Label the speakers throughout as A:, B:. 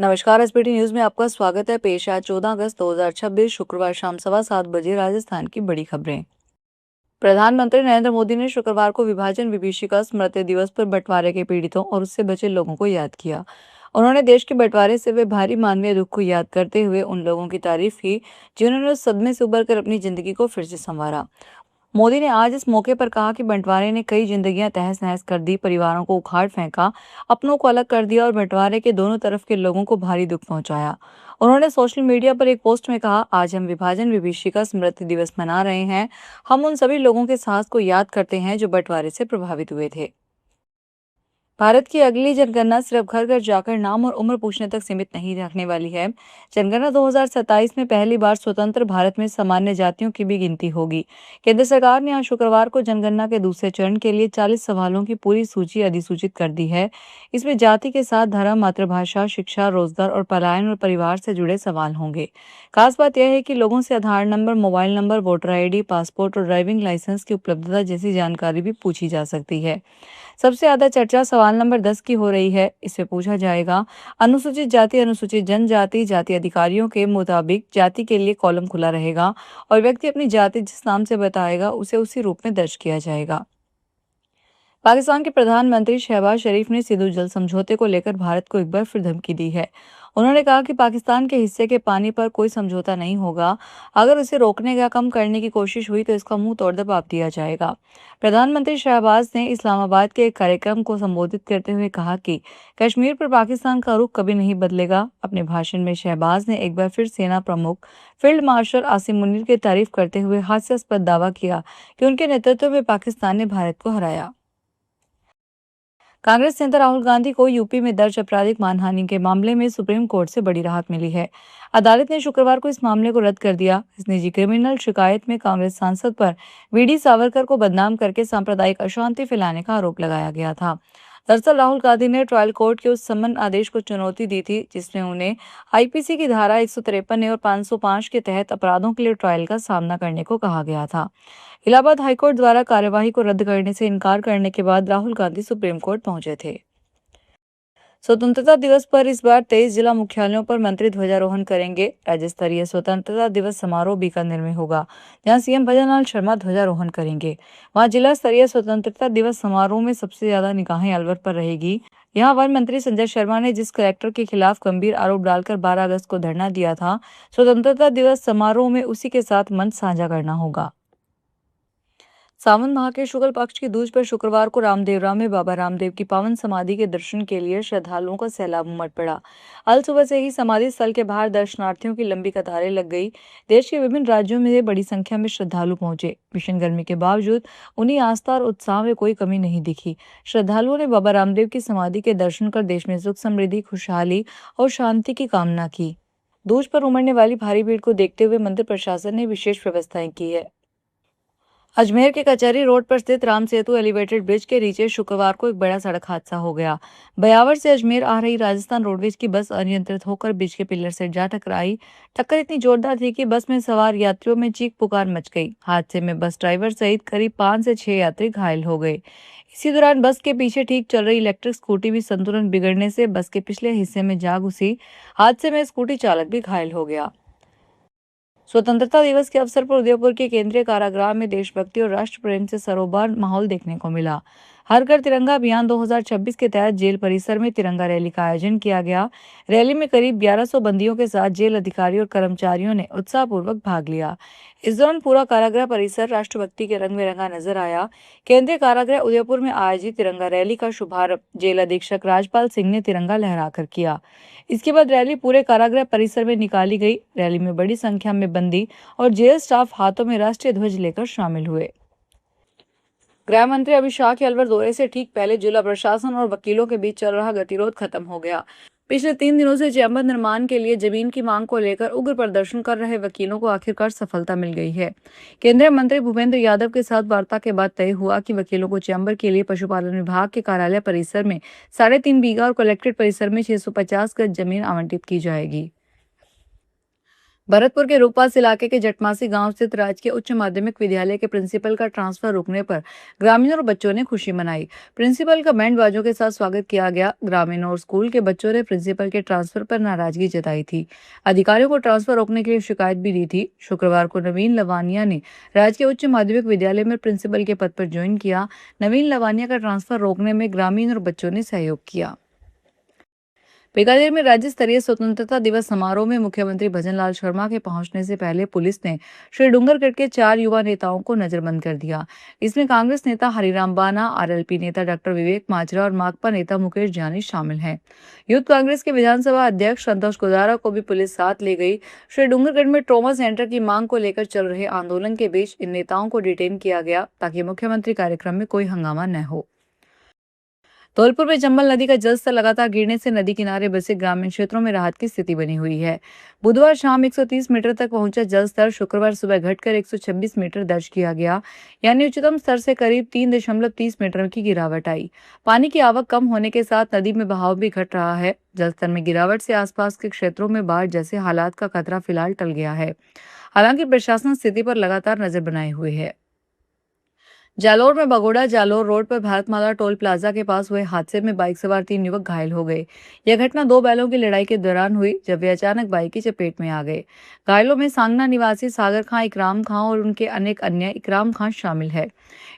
A: नमस्कार। SBT news में आपका स्वागत है। पेश है 14 अगस्त 2026 शुक्रवार शाम 7:15 राजस्थान की बड़ी खबरें। प्रधानमंत्री नरेंद्र मोदी ने शुक्रवार को विभाजन विभीषिका स्मृति दिवस पर बंटवारे के पीड़ितों और उससे बचे लोगों को याद किया। उन्होंने देश के बंटवारे से हुए भारी मानवीय दुख को याद करते हुए उन लोगों की तारीफ की जिन्होंने उस सदमे से उबरकर अपनी जिंदगी को फिर से संवारा। मोदी ने आज इस मौके पर कहा कि बंटवारे ने कई जिंदगियां तहस नहस कर दी, परिवारों को उखाड़ फेंका, अपनों को अलग कर दिया और बंटवारे के दोनों तरफ के लोगों को भारी दुख पहुंचाया। उन्होंने सोशल मीडिया पर एक पोस्ट में कहा, आज हम विभाजन विभीषिका स्मृति दिवस मना रहे हैं। हम उन सभी लोगों के साहस को याद करते हैं जो बंटवारे से प्रभावित हुए थे। भारत की अगली जनगणना सिर्फ घर घर जाकर नाम और उम्र पूछने तक सीमित नहीं रखने वाली है। जनगणना 2027 में पहली बार स्वतंत्र भारत में सामान्य जातियों की भी गिनती होगी। केंद्र सरकार ने आज शुक्रवार को जनगणना के दूसरे चरण के लिए 40 सवालों की पूरी सूची अधिसूचित कर दी है। इसमें जाति के साथ धर्म, मातृभाषा, शिक्षा, रोजगार और पलायन और परिवार से जुड़े सवाल होंगे। खास बात यह है कि लोगों से Aadhaar number, mobile number, voter ID, passport और ड्राइविंग लाइसेंस की उपलब्धता जैसी जानकारी भी पूछी जा सकती है। सबसे ज्यादा चर्चा सवाल नंबर 10 की हो रही है। इसमें पूछा जाएगा, अनुसूचित जाति, अनुसूचित जनजाति, जाति अधिकारियों के मुताबिक जाति के लिए कॉलम खुला रहेगा और व्यक्ति अपनी जाति जिस नाम से बताएगा उसे उसी रूप में दर्ज किया जाएगा। पाकिस्तान के प्रधानमंत्री शहबाज शरीफ ने सिंधु जल समझौते को लेकर भारत को एक बार फिर धमकी दी है। उन्होंने कहा कि पाकिस्तान के हिस्से के पानी पर कोई समझौता नहीं होगा। अगर उसे रोकने या कम करने की कोशिश हुई तो इसका मुंह तोड़ जवाब दिया जाएगा। प्रधानमंत्री शहबाज ने इस्लामाबाद के एक कार्यक्रम को संबोधित करते हुए कहा कि कश्मीर पर पाकिस्तान का रुख कभी नहीं बदलेगा। अपने भाषण में शहबाज ने एक बार फिर सेना प्रमुख फील्ड मार्शल आसिम मुनीर की तारीफ करते हुए हास्यास्पद दावा किया कि उनके नेतृत्व में पाकिस्तान ने भारत को हराया। कांग्रेस नेता राहुल गांधी को यूपी में दर्ज आपराधिक मानहानि के मामले में सुप्रीम कोर्ट से बड़ी राहत मिली है। अदालत ने शुक्रवार को इस मामले को रद्द कर दिया। इस निजी क्रिमिनल शिकायत में कांग्रेस सांसद पर वीडी सावरकर को बदनाम करके सांप्रदायिक अशांति फैलाने का आरोप लगाया गया था। दरअसल राहुल गांधी ने ट्रायल कोर्ट के उस समन आदेश को चुनौती दी थी जिसमें उन्हें आईपीसी की धारा 153 और 505 के तहत अपराधों के लिए ट्रायल का सामना करने को कहा गया था। इलाहाबाद हाईकोर्ट द्वारा कार्यवाही को रद्द करने से इनकार करने के बाद राहुल गांधी सुप्रीम कोर्ट पहुंचे थे। स्वतंत्रता दिवस पर इस बार 23 जिला मुख्यालयों पर मंत्री ध्वजारोहण करेंगे। राज्य स्तरीय स्वतंत्रता दिवस समारोह बीकानेर में होगा, जहां सीएम भजनलाल शर्मा ध्वजारोहण करेंगे। वहां जिला स्तरीय स्वतंत्रता दिवस समारोह में सबसे ज्यादा निगाहें अलवर पर रहेगी। यहाँ वन मंत्री संजय शर्मा ने जिस कलेक्टर के खिलाफ गंभीर आरोप डालकर 12 अगस्त को धरना दिया था, स्वतंत्रता दिवस समारोह में उसी के साथ मंच साझा करना होगा। सावन माह के शुक्ल पक्ष की दूज पर शुक्रवार को रामदेवरा में बाबा रामदेव की पावन समाधि के दर्शन के लिए श्रद्धालुओं का सैलाब उमड़ पड़ा। अल सुबह से ही समाधि स्थल के बाहर दर्शनार्थियों की लंबी कतारें लग गई। देश के विभिन्न राज्यों में बड़ी संख्या में श्रद्धालु पहुंचे। भीषण गर्मी के बावजूद उन्हें आस्था और उत्साह में कोई कमी नहीं दिखी। श्रद्धालुओं ने बाबा रामदेव की समाधि के दर्शन कर देश में सुख, समृद्धि, खुशहाली और शांति की कामना की। दूज पर उमड़ने वाली भारी भीड़ को देखते हुए मंदिर प्रशासन ने विशेष व्यवस्थाएं की है। अजमेर के कचहरी रोड पर स्थित राम सेतु एलिवेटेड ब्रिज के नीचे शुक्रवार को एक बड़ा सड़क हादसा हो गया। बयावर से अजमेर आ रही राजस्थान रोडवेज की बस अनियंत्रित होकर ब्रिज के पिलर से जा टकराई। टक्कर इतनी जोरदार थी कि बस में सवार यात्रियों में चीख पुकार मच गई। हादसे में बस ड्राइवर सहित करीब 5 से 6 यात्री घायल हो गए। इसी दौरान बस के पीछे ठीक चल रही इलेक्ट्रिक स्कूटी भी संतुलन बिगड़ने से बस के पिछले हिस्से में जा घुसी। हादसे में स्कूटी चालक भी घायल हो गया। स्वतंत्रता दिवस के अवसर पर उदयपुर के केंद्रीय कारागृह में देशभक्ति और राष्ट्र प्रेम से सरोबार माहौल देखने को मिला। हर घर तिरंगा अभियान 2026 के तहत जेल परिसर में तिरंगा रैली का आयोजन किया गया। रैली में करीब 1100 बंदियों के साथ जेल अधिकारी और कर्मचारियों ने उत्साहपूर्वक भाग लिया। इस दौरान पूरा कारागृह परिसर राष्ट्रभक्ति के रंग में रंगा नजर आया। केंद्रीय कारागृह उदयपुर में आयोजित तिरंगा रैली का शुभारंभ जेल अधीक्षक राजपाल सिंह ने तिरंगा लहराकर किया। इसके बाद रैली पूरे कारागृह परिसर में निकाली गई। रैली में बड़ी संख्या में बंदी और जेल स्टाफ हाथों में राष्ट्रीय ध्वज लेकर शामिल हुए। गृह मंत्री अमित शाह के अलवर दौरे से ठीक पहले जिला प्रशासन और वकीलों के बीच चल रहा गतिरोध खत्म हो गया। पिछले 3 दिनों से चैम्बर निर्माण के लिए जमीन की मांग को लेकर उग्र प्रदर्शन कर रहे वकीलों को आखिरकार सफलता मिल गई है। केंद्रीय मंत्री भूपेंद्र यादव के साथ वार्ता के बाद तय हुआ कि वकीलों को चैम्बर के लिए पशुपालन विभाग के कार्यालय परिसर में 3.5 बीघा और कलेक्ट्रेट परिसर में 650 गज जमीन आवंटित की जाएगी। भरतपुर के रूपवास इलाके के जटमासी गांव स्थित राजकीय उच्च माध्यमिक विद्यालय के प्रिंसिपल का ट्रांसफर रुकने पर ग्रामीणों और बच्चों ने खुशी मनाई। प्रिंसिपल का बैंड बाजों के साथ स्वागत किया गया। ग्रामीणों और स्कूल के बच्चों ने प्रिंसिपल के ट्रांसफर पर नाराजगी जताई थी। अधिकारियों को ट्रांसफर रोकने के लिए शिकायत भी दी थी। शुक्रवार को नवीन लवानिया ने राजकीय उच्च माध्यमिक विद्यालय में प्रिंसिपल के पद पर ज्वाइन किया। नवीन लवानिया का ट्रांसफर रोकने में ग्रामीण और बच्चों ने सहयोग किया। बीकानेर में राज्य स्तरीय स्वतंत्रता दिवस समारोह में मुख्यमंत्री भजनलाल शर्मा के पहुंचने से पहले पुलिस ने श्री डूंगरगढ़ के 4 युवा नेताओं को नजरबंद कर दिया। इसमें कांग्रेस नेता हरिराम बाना, आरएलपी नेता डॉक्टर विवेक माजरा और माकपा नेता मुकेश जानी शामिल हैं। यूथ कांग्रेस के विधानसभा अध्यक्ष संतोष कुदारा को भी पुलिस साथ ले गई। श्री डूंगरगढ़ में ट्रॉमा सेंटर की मांग को लेकर चल रहे आंदोलन के बीच इन नेताओं को डिटेन किया गया ताकि मुख्यमंत्री कार्यक्रम में कोई हंगामा न हो। धौलपुर में चंबल नदी का जलस्तर लगातार गिरने से नदी किनारे बसे ग्रामीण क्षेत्रों में राहत की स्थिति बनी हुई है। बुधवार शाम 130 मीटर तक पहुंचा जलस्तर शुक्रवार सुबह घटकर 126 मीटर दर्ज किया गया, यानी उच्चतम स्तर से करीब 3.30 मीटर की गिरावट आई। पानी की आवक कम होने के साथ नदी में बहाव भी घट रहा है। जलस्तर में गिरावट से आसपास के क्षेत्रों में बाढ़ जैसे हालात का खतरा फिलहाल टल गया है। हालांकि प्रशासन स्थिति पर लगातार नजर बनाए हुए है। जालौर में बगोड़ा जालौर रोड पर भारतमाला टोल प्लाजा के पास हुए हादसे में बाइक सवार 3 युवक घायल हो गए। यह घटना 2 बैलों की लड़ाई के दौरान हुई, जब वे अचानक बाइक की चपेट में आ गए। घायलों में सांगना निवासी सागर खां, इकराम खां और उनके अनेक अन्य इकराम खां शामिल है।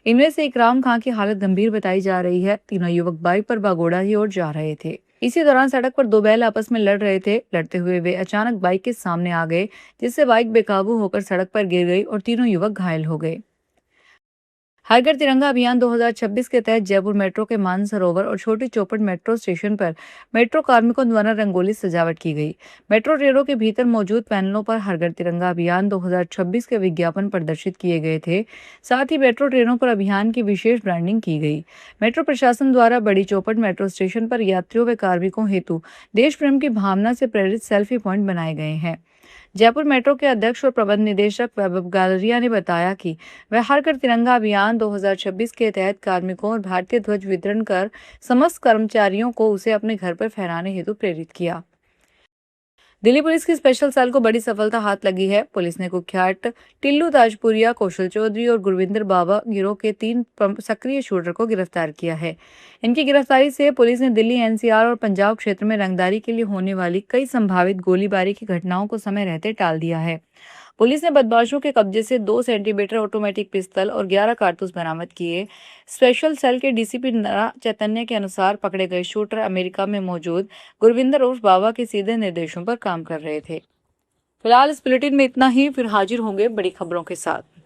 A: इनमें से इकराम खां की हालत गंभीर बताई जा रही है। तीनों युवक बाइक पर बगोड़ा की ओर जा रहे थे। इसी दौरान सड़क पर 2 बैल आपस में लड़ रहे थे। लड़ते हुए वे अचानक बाइक के सामने आ गए, जिससे बाइक बेकाबू होकर सड़क पर गिर गई और तीनों युवक घायल हो गए। हर घर तिरंगा अभियान 2026 के तहत जयपुर मेट्रो के मानसरोवर और छोटी चौपड़ मेट्रो स्टेशन पर मेट्रो कार्मिकों द्वारा रंगोली सजावट की गई। मेट्रो ट्रेनों के भीतर मौजूद पैनलों पर हर घर तिरंगा अभियान 2026 के विज्ञापन प्रदर्शित किए गए थे। साथ ही मेट्रो ट्रेनों पर अभियान की विशेष ब्रांडिंग की गई। मेट्रो प्रशासन द्वारा बड़ी चौपड़ मेट्रो स्टेशन पर यात्रियों व कार्मिकों हेतु देश प्रेम की भावना से प्रेरित सेल्फी पॉइंट बनाए गए हैं। जयपुर मेट्रो के अध्यक्ष और प्रबंध निदेशक वैभव गालरिया ने बताया कि वह हर घर तिरंगा अभियान 2026 के तहत कार्मिकों और भारतीय ध्वज वितरण कर समस्त कर्मचारियों को उसे अपने घर पर फहराने हेतु प्रेरित किया। दिल्ली पुलिस की स्पेशल सेल को बड़ी सफलता हाथ लगी है। पुलिस ने कुख्यात टिल्लू ताजपुरिया, कौशल चौधरी और गुरविंदर बाबा गिरोह के 3 सक्रिय शूटर को गिरफ्तार किया है। इनकी गिरफ्तारी से पुलिस ने दिल्ली एनसीआर और पंजाब क्षेत्र में रंगदारी के लिए होने वाली कई संभावित गोलीबारी की घटनाओं को समय रहते टाल दिया है। पुलिस ने बदमाशों के कब्जे से 2 सेंटीमीटर ऑटोमेटिक पिस्तल और 11 कारतूस बरामद किए। स्पेशल सेल के डीसीपी नरा चैतन्य के अनुसार पकड़े गए शूटर अमेरिका में मौजूद गुरविंदर उर्फ बाबा के सीधे निर्देशों पर काम कर रहे थे। फिलहाल इस बुलेटिन में इतना ही, फिर हाजिर होंगे बड़ी खबरों के साथ।